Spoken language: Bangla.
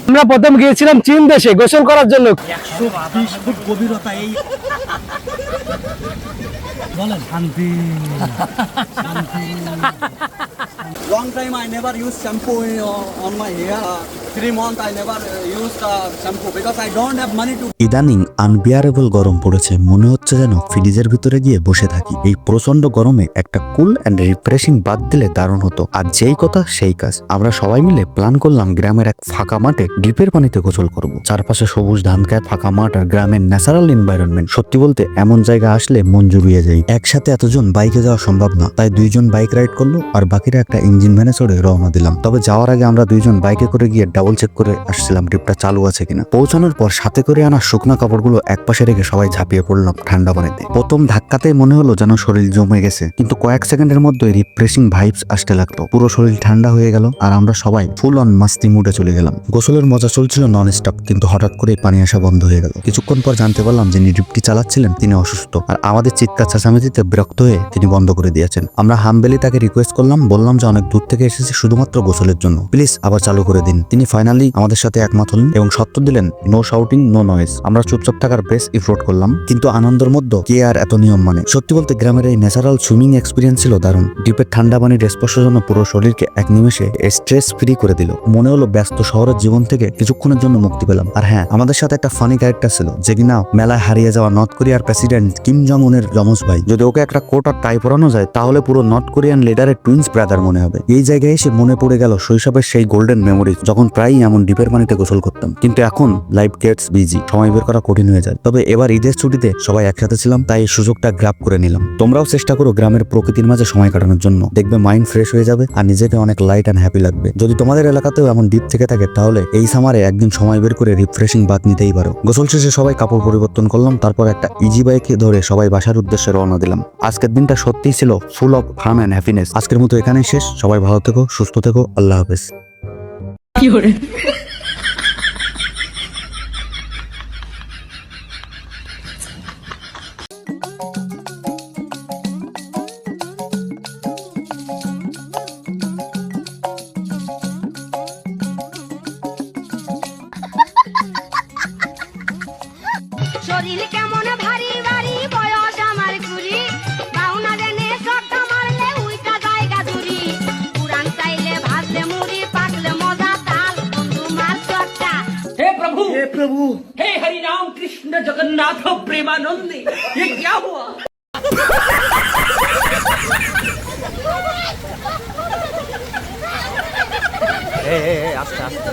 আমরা প্রথম গিয়েছিলাম চীন দেশে গোসল করার জন্য। 120 ফুট গভীরতা এই বলেন শান্তি। Long time I never use shampoo on my hair. 3 months I never use shampoo because I don't have money to. ইদানিং আনবিয়ারেবল গরম পড়েছে, মনে হচ্ছে যেন ফ্রিজের ভিতরে গিয়ে বসে থাকি। এই প্রচন্ড গরমে একটা কুল অ্যান্ড রিফ্রেশিং বাদ দিলে দারুণ হতো। আর যেই কথা সেই কাজ, আমরা সবাই মিলে প্ল্যান করলাম গ্রামের এক ফাঁকা মাঠে ডিপের পানিতে গোসল করব। চারপাশে সবুজ ধান খেত, ফাঁকা মাঠ আর গ্রামের ন্যাচারাল এনভায়রনমেন্ট। সত্যি বলতে এমন জায়গা আসলে মন জুড়িয়ে যায়। একসাথে এতজন বাইকে যাওয়া সম্ভব না, তাই 2 জন বাইক রাইড করলো আর বাকিরা একটা ইঞ্জিন ভ্যানে চড়ে রওনা দিলাম। তবে যাওয়ার আগে আমরা 2 জন বাইকে করে গিয়ে ডাবল চেক করে আসছিলাম ডিপটা চালু আছে কিনা। পৌঁছানোর পর সাথে করে আনা শুকনো কাপড়গুলো একপাশে রেখে সবাই ঝাঁপিয়ে পড়লাম ঠান্ডা পানিতে। প্রথম ধাক্কাতেই মনে হলো যেন শরীর জমে গেছে, কিন্তু কয়েক সেকেন্ডের মধ্যে রিফ্রেশিং ভাইবস আসতে লাগলো। পুরো শরীর ঠান্ডা হয়ে গেল আর আমরা সবাই ফুল অন মাস্তি মুডে চলে গেলাম। গোসলের মজা চলছিল নন স্টপ, কিন্তু হঠাৎ করে পানি আসা বন্ধ হয়ে গেল। কিছুক্ষণ পর জানতে পারলাম যিনি ডিপটি চালাচ্ছিলেন তিনি অসুস্থ, আর আমাদের চিৎকার চেঁচামেচিতে বিরক্ত হয়ে তিনি বন্ধ করে দিয়েছেন। আমরা হামবেলি তাকে রিকোয়েস্ট করলাম, বললাম যে অনেক দূর থেকে এসেছি শুধুমাত্র গোসলের জন্য, প্লিজ আবার চালু করে দিন। তিনি ফাইনালি আমাদের সাথে একমত হলেন এবং সত্য দিলেন, নো শাউটিং নো নয়েজ। আমরা চুপচাপ থাকার বেশ ইফোর্ট করলাম, কিন্তু আনন্দের মধ্যে কে আর এত নিয়ম মানে। সত্যি বলতে গ্রামের এই ন্যাচারাল সুইমিং এক্সপিরিয়েন্স ছিল দারুণ। ডিপের ঠান্ডা পানির স্পর্শ জন্য পুরো শরীরকে এক নিমেষে স্ট্রেস ফ্রি করে দিল। মনে হলো ব্যস্ত শহরের জীবন থেকে কিছুক্ষণের জন্য মুক্তি পেলাম। আর হ্যাঁ, আমাদের সাথে একটা ফানি ক্যারেক্টার ছিল, যে কিনা মেলায় হারিয়ে যাওয়া নর্থ কোরিয়ার প্রেসিডেন্ট কিম জং উনের যমজ ভাই। যদি ওকে একটা কোট আর টাই পরানো যায় তাহলে পুরো নর্থ কোরিয়ান লিডারের টুইন্স ব্রাদার মনে হবে। এই জায়গায় এসে মনে পড়ে গেল শৈশবের সেই গোল্ডেন মেমোরিজ, যখন প্রায়ই এমন ডিপের পানিতে গোসল করতাম। কিন্তু এখন লাইফ গেটস বিজি, সময় বের করা কঠিন হয়ে যায়। তবে এবার ঈদের ছুটিতে সবাই একসাথে ছিলাম, তাই এই সুযোগটা গ্র্যাব করে নিলাম। তোমরাও চেষ্টা করো গ্রামের প্রকৃতির মাঝে সময় কাটানোর জন্য, দেখবে মাইন্ড ফ্রেশ হয়ে যাবে আর নিজেকে অনেক লাইট অ্যান্ড হ্যাপি লাগবে। যদি তোমাদের এলাকাতেও এমন ডিপ থেকে থাকে তাহলে এই সামারে একদিন সময় বের করে রিফ্রেশিং বাথ নিতেই পারো। গোসল শেষে সবাই কাপড় পরিবর্তন করলাম, তারপর একটা ইজি বাইকে ধরে সবাই বাসার উদ্দেশ্যে রওনা দিলাম। আজকের দিনটা সত্যিই ছিল full of fun and happiness. আজকের মতো এখানেই শেষ। সবাই ভালো থেকো, সুস্থ থেকো, আল্লাহ হাফেজ। শরীর কেমন ভারী ভারী, বয়স আমার কুড়ি, বাউনা দেনে সট্টা মারলে উইটা জায়গা জুড়ি, পুরান চাইলে ভাজলে মুড়ি, পাকলে মজা তাল, বন্ধু মার চট্টা। हे प्रभु हे हरि राम कृष्ण जगन्नाथ प्रेमानंद, ये क्या हुआ? আস্তে আস্তে